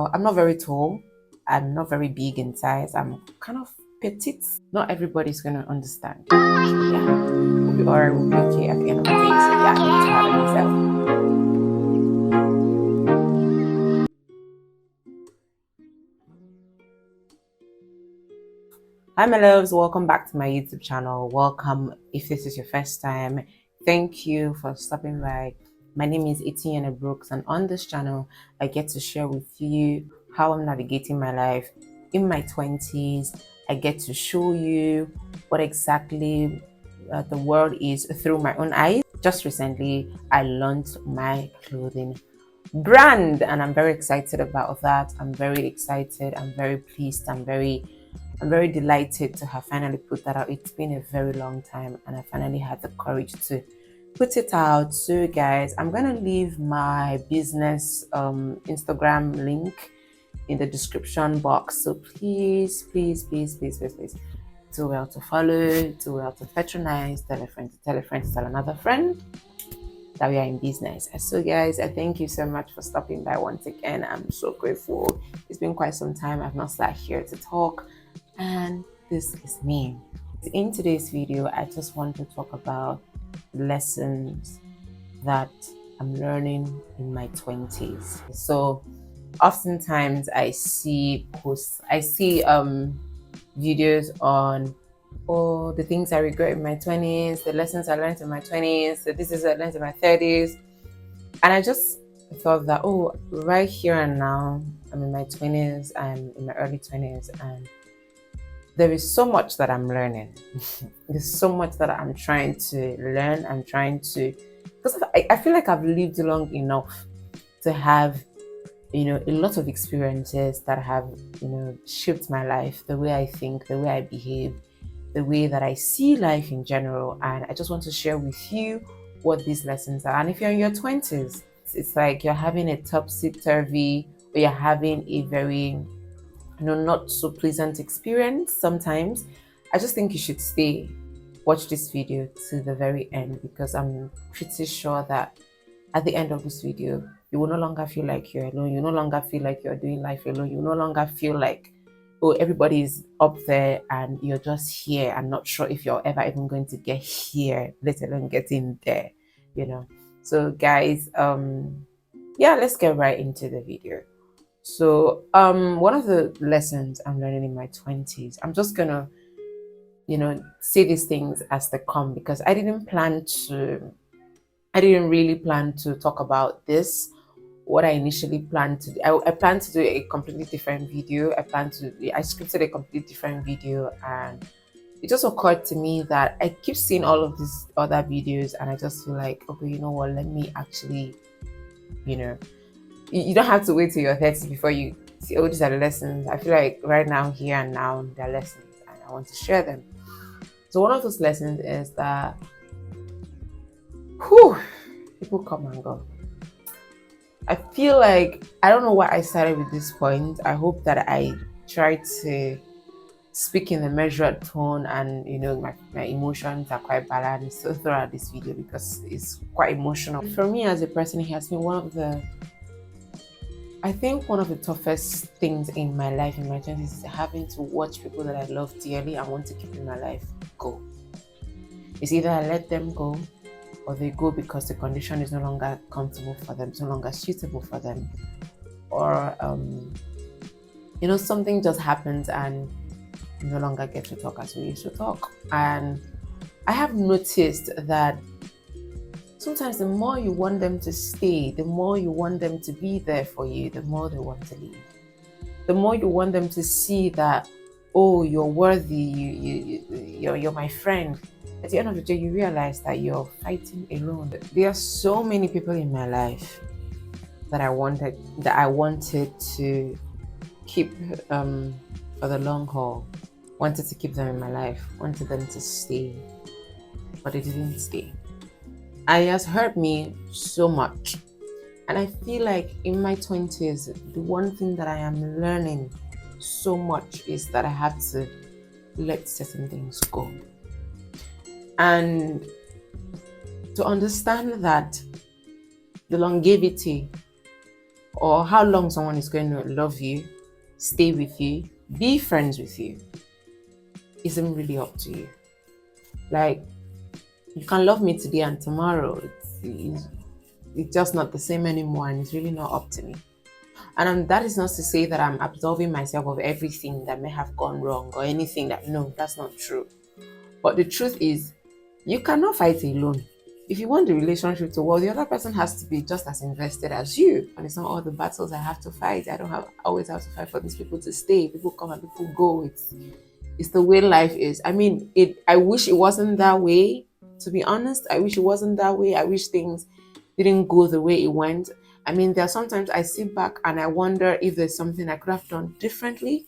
I'm not very tall. I'm not very big in size. I'm kind of petite. Not everybody's gonna understand. So yeah, we'll be alright. We'll be okay at the end of the day. So yeah, thanks for having yourself. Hi, my loves. Welcome back to my YouTube channel. Welcome if this is your first time. Thank you for stopping by. My name is Etienne Brooks, and on this channel, I get to share with you how I'm navigating my life in my 20s. I get to show you what exactly the world is through my own eyes. Just recently, I launched my clothing brand, and I'm very excited about that. I'm very excited. I'm very pleased. I'm very delighted to have finally put that out. It's been a very long time, and I finally had the courage to put it out. So guys, I'm gonna leave my business Instagram link in the description box. So please do well to follow, do well to patronize, tell a friend to tell a friend to tell another friend that we are in business. So guys, I thank you so much for stopping by once again. I'm so grateful. It's been quite some time I've not sat here to talk, and this is me. In today's video, I just want to talk about lessons that I'm learning in my 20s. So oftentimes I see posts, I see videos on the things I regret in my 20s, the lessons I learned in my 20s, the this is I learned in my 30s. And I just thought that, right here and now, I'm in my 20s, I'm in my early 20s, and there is so much that I'm learning. There's so much that I'm trying to learn. I'm trying to, because I feel like I've lived long enough to have, a lot of experiences that have, shaped my life, the way I think, the way I behave, the way that I see life in general. And I just want to share with you what these lessons are. And if you're in your 20s, it's like you're having a topsy-turvy, or you're having a very not so pleasant experience sometimes, I just think you should watch this video to the very end, because I'm pretty sure that at the end of this video, you will no longer feel like you're alone. You no longer feel like you're doing life alone. You no longer feel like, everybody is up there and you're just here and not sure if you're ever even going to get here, let alone get in there, So guys, yeah, let's get right into the video. So one of the lessons I'm learning in my 20s, I'm just gonna say these things as they come, because I didn't really plan to talk about this. What I initially planned to do, I planned to do a completely different video. I scripted a completely different video, and it just occurred to me that I keep seeing all of these other videos, and I just feel like, okay, you know what, let me actually, you don't have to wait till you're 30 before you see, these are the lessons. I feel like right now, here and now, they're lessons, and I want to share them. So one of those lessons is that, people come and go. I feel like, I don't know why I started with this point. I hope that I try to speak in a measured tone, and my emotions are quite balanced throughout this video, because it's quite emotional. For me as a person, it has been one of the toughest things in my life in my 20s is having to watch people that I love dearly and want to keep in my life go. It's either I let them go, or they go because the condition is no longer comfortable for them, it's no longer suitable for them, or something just happens and you no longer get to talk as we used to talk. And I have noticed that sometimes the more you want them to stay, the more you want them to be there for you, the more they want to leave. The more you want them to see that, you're worthy, you're my friend. At the end of the day, you realize that you're fighting alone. There are so many people in my life that I wanted to keep for the long haul. Wanted to keep them in my life, wanted them to stay, but they didn't stay. And it has hurt me so much. And I feel like in my 20s, the one thing that I am learning so much is that I have to let certain things go. And to understand that the longevity or how long someone is going to love you, stay with you, be friends with you, isn't really up to you. Like, you can love me today and tomorrow it's just not the same anymore, and it's really not up to me. And that is not to say that I'm absolving myself of everything that may have gone wrong or anything that, no, that's not true. But the truth is, you cannot fight alone. If you want the relationship to work, the other person has to be just as invested as you. And it's not all the battles I have to fight. I don't always have to fight for these people to stay. People come and people go. It's the way life is. I mean, I wish it wasn't that way. To be honest, I wish it wasn't that way. I wish things didn't go the way it went. I mean, there are sometimes I sit back and I wonder if there's something I could have done differently.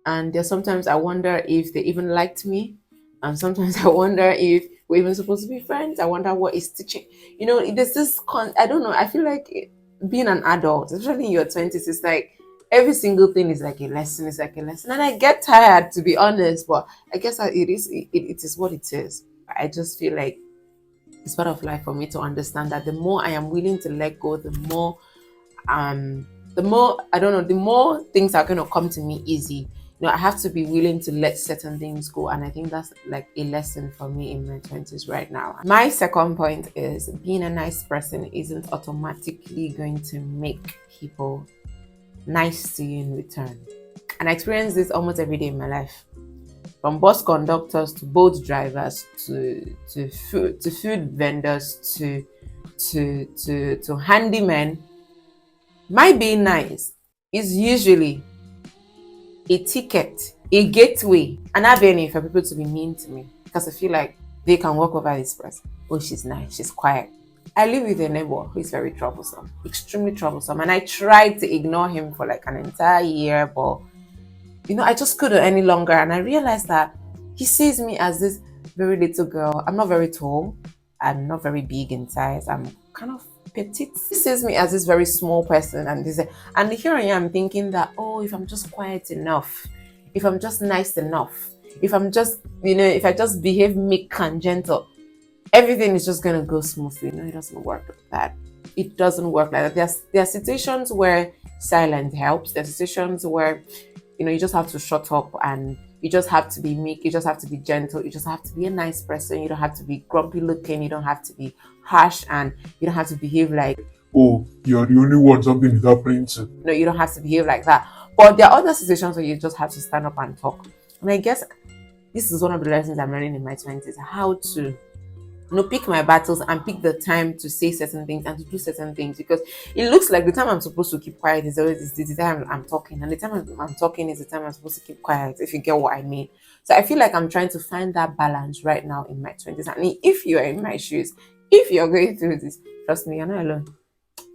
And there's sometimes I wonder if they even liked me. And sometimes I wonder if we're even supposed to be friends. I wonder what is teaching. You know, there's this I don't know. I feel like being an adult, especially in your 20s, it's like every single thing is like a lesson. It's like a lesson. And I get tired, to be honest. But I guess it is what it is. I just feel like it's part of life for me to understand that the more I am willing to let go, the more I don't know, the more things are going to come to me easy. You know, I have to be willing to let certain things go, and I think that's like a lesson for me in my 20s right now. My second point is being a nice person isn't automatically going to make people nice to you in return. And I experience this almost every day in my life. From bus conductors to boat drivers to food vendors to handymen. My being nice is usually a ticket, a gateway, an avenue for people to be mean to me, because I feel like they can walk over this person. Oh, she's nice, she's quiet. I live with a neighbor who is very troublesome, extremely troublesome, and I tried to ignore him for like an entire year, but you know, I just couldn't any longer. And I realized that he sees me as this very little girl. I'm not very tall. I'm not very big in size. I'm kind of petite. He sees me as this very small person. And here I am thinking that, oh, if I'm just quiet enough, if I'm just nice enough, if I'm just, you know, if I just behave meek and gentle, everything is just going to go smoothly. No, it doesn't work like that. It doesn't work like that. There are situations where silence helps. There are situations where, you know, you just have to shut up and you just have to be meek. You just have to be gentle. You just have to be a nice person. You don't have to be grumpy looking. You don't have to be harsh, and you don't have to behave like, oh, you're the only one something is happening to. No, you don't have to behave like that. But there are other situations where you just have to stand up and talk. And I guess this is one of the lessons I'm learning in my 20s, how to, you know, pick my battles and pick the time to say certain things and to do certain things, because it looks like the time I'm supposed to keep quiet is always the time I'm talking, and the time I'm talking is the time I'm supposed to keep quiet, if you get what I mean. So I feel like I'm trying to find that balance right now in my 20s. And if you're in my shoes, if you're going through this, trust me, you're not alone.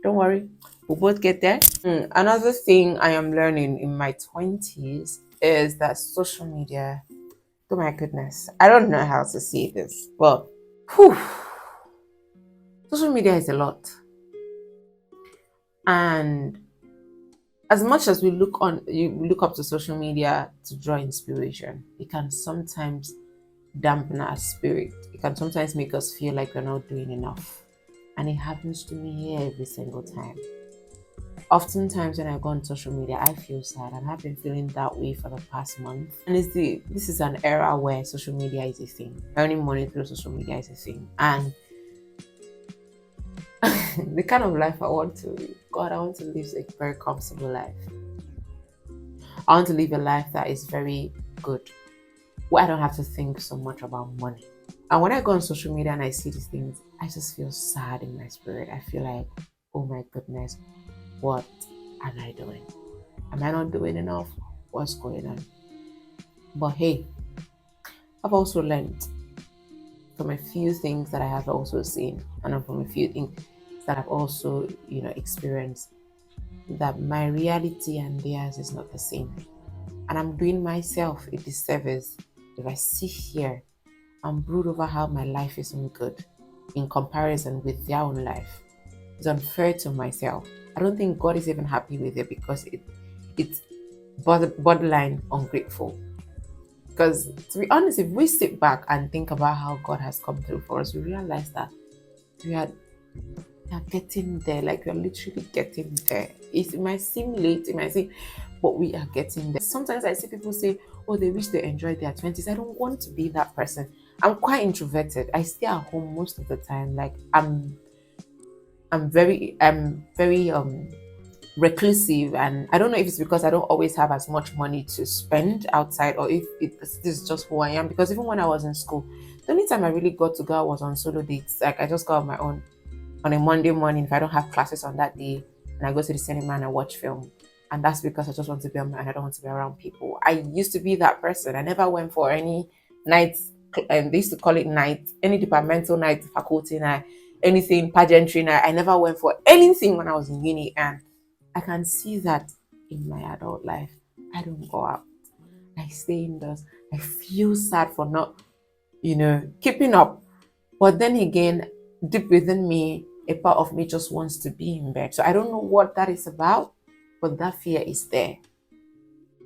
Don't worry, we'll both get there. Another thing I am learning in my 20s is that social media, oh my goodness, I don't know how to say this, but whew, social media is a lot. And as much as you look up to social media to draw inspiration, it can sometimes dampen our spirit. It can sometimes make us feel like we're not doing enough. And it happens to me every single time. Oftentimes when I go on social media, I feel sad, and I've been feeling that way for the past month. And this is an era where social media is a thing. Earning money through social media is a thing. And the kind of life I want to live, God, I want to live a very comfortable life. I want to live a life that is very good, where I don't have to think so much about money. And when I go on social media and I see these things, I just feel sad in my spirit. I feel like, oh my goodness, what am I doing? Am I not doing enough? What's going on? But hey, I've also learned from a few things that I have also seen, and from a few things that I've also, you know, experienced, that my reality and theirs is not the same. And I'm doing myself a disservice if I sit here and brood over how my life isn't good in comparison with their own life. It's unfair to myself. I don't think God is even happy with it, because it's borderline ungrateful. Because to be honest, if we sit back and think about how God has come through for us, we realize that we had You're getting there, like you're literally getting there. It might seem late, it might seem, but we are getting there. Sometimes I see people say, oh, they wish they enjoyed their 20s. I don't want to be that person. I'm quite introverted. I stay at home most of the time. Like I'm very reclusive, and I don't know if it's because I don't always have as much money to spend outside, or if this is just who I am. Because even when I was in school, the only time I really got to go out was on solo dates. Like I just go on my own on a Monday morning if I don't have classes on that day, and I go to the cinema and I watch film. And that's because I just want to be on my own. I don't want to be around people. I used to be that person. I never went for any nights, and they used to call it night, any departmental night, faculty night, anything, pageantry night. I never went for anything when I was in uni. And I can see that in my adult life. I don't go out. I stay indoors. I feel sad for not, keeping up. But then again, deep within me, a part of me just wants to be in bed. So I don't know what that is about, but that fear is there.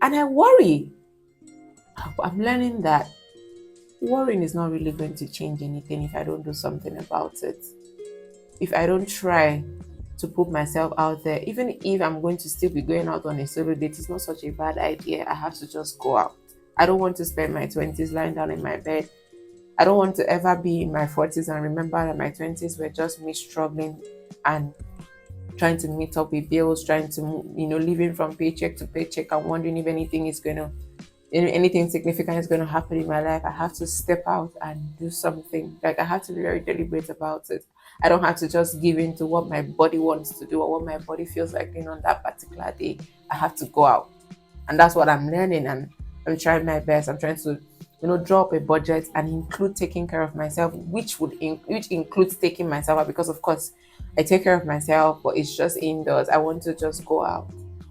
And I worry. But I'm learning that worrying is not really going to change anything if I don't do something about it. If I don't try to put myself out there, even if I'm going to still be going out on a solo date, it's not such a bad idea. I have to just go out. I don't want to spend my 20s lying down in my bed. I don't want to ever be in my 40s and remember that my 20s were just me struggling and trying to meet up with bills, trying to, living from paycheck to paycheck and wondering if anything significant is going to happen in my life. I have to step out and do something. Like I have to be very deliberate about it. I don't have to just give in to what my body wants to do or what my body feels like doing on that particular day. I have to go out. And that's what I'm learning, and I'm trying my best. I'm trying to, draw up a budget and include taking care of myself, which includes taking myself out, because of course I take care of myself, but it's just indoors. I want to just go out,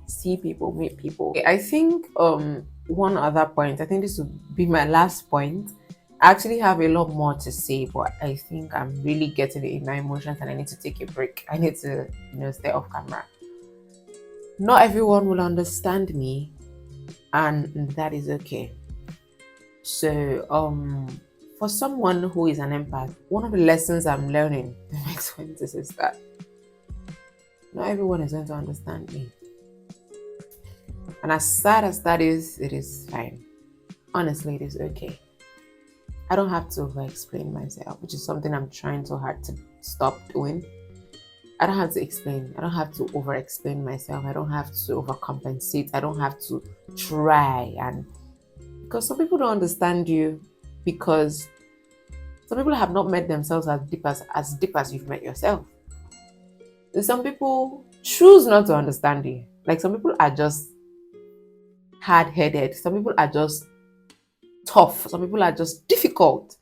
see people, meet people. I think one other point, I think this would be my last point. I actually have a lot more to say, but I think I'm really getting it in my emotions and I need to take a break. I need to, stay off camera. Not everyone will understand me, and that is okay. So, for someone who is an empath, one of the lessons I'm learning in my 20s is that not everyone is going to understand me. And as sad as that is, it is fine. Honestly, it is okay. I don't have to over-explain myself, which is something I'm trying so hard to stop doing. I don't have to explain. I don't have to over-explain myself. I don't have to overcompensate. I don't have to try. And because some people don't understand you, because some people have not met themselves as deep as you've met yourself. Some people choose not to understand you. Like some people are just hard-headed. Some people are just tough. Some people are just difficult.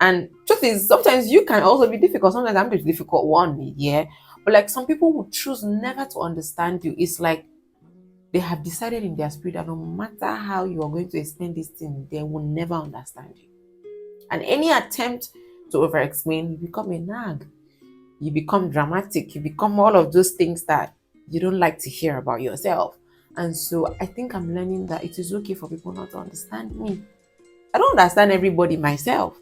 And truth is, sometimes you can also be difficult. Sometimes I'm the difficult one, yeah. But like some people who choose never to understand you, it's like they have decided in their spirit that no matter how you are going to explain this thing, they will never understand you. And any attempt to over-explain, you become a nag. You become dramatic. You become all of those things that you don't like to hear about yourself. And so I think I'm learning that it is okay for people not to understand me. I don't understand everybody myself,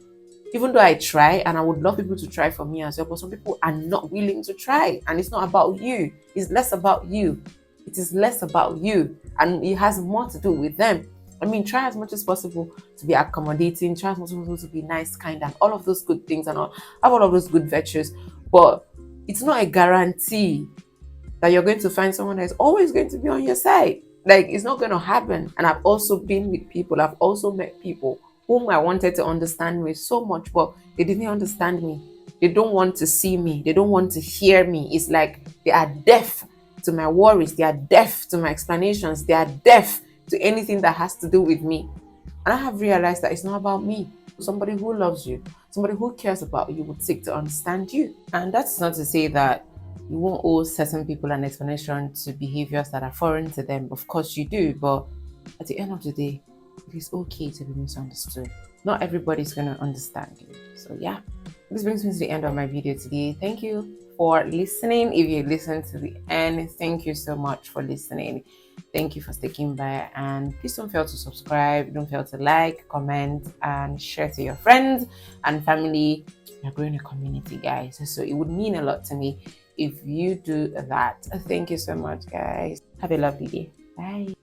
even though I try, and I would love people to try for me as well. But some people are not willing to try, and it's not about you. It's less about you. It is less about you, and it has more to do with them. I mean, try as much as possible to be accommodating, try as much as possible to be nice, kind, and all of those good things, and have all of those good virtues. But it's not a guarantee that you're going to find someone that's always going to be on your side. Like, it's not going to happen. And I've also been with people, I've also met people whom I wanted to understand me so much, but they didn't understand me. They don't want to see me. They don't want to hear me. It's like they are deaf to my worries. They are deaf to my explanations. They are deaf to anything that has to do with me. And I have realized that it's not about me. Somebody who loves you, somebody who cares about you would seek to understand you. And that's not to say that you won't owe certain people an explanation to behaviors that are foreign to them. Of course you do, but at the end of the day, it is okay to be misunderstood. Not everybody's going to understand you. So yeah, this brings me to the end of my video today. Thank you for listening. If you listen to the end, thank you so much for listening. Thank you for sticking by, and please don't fail to subscribe. Don't fail to like, comment, and share to your friends and family. We're growing a community, guys, so it would mean a lot to me if you do that. Thank you so much, guys. Have a lovely day. Bye.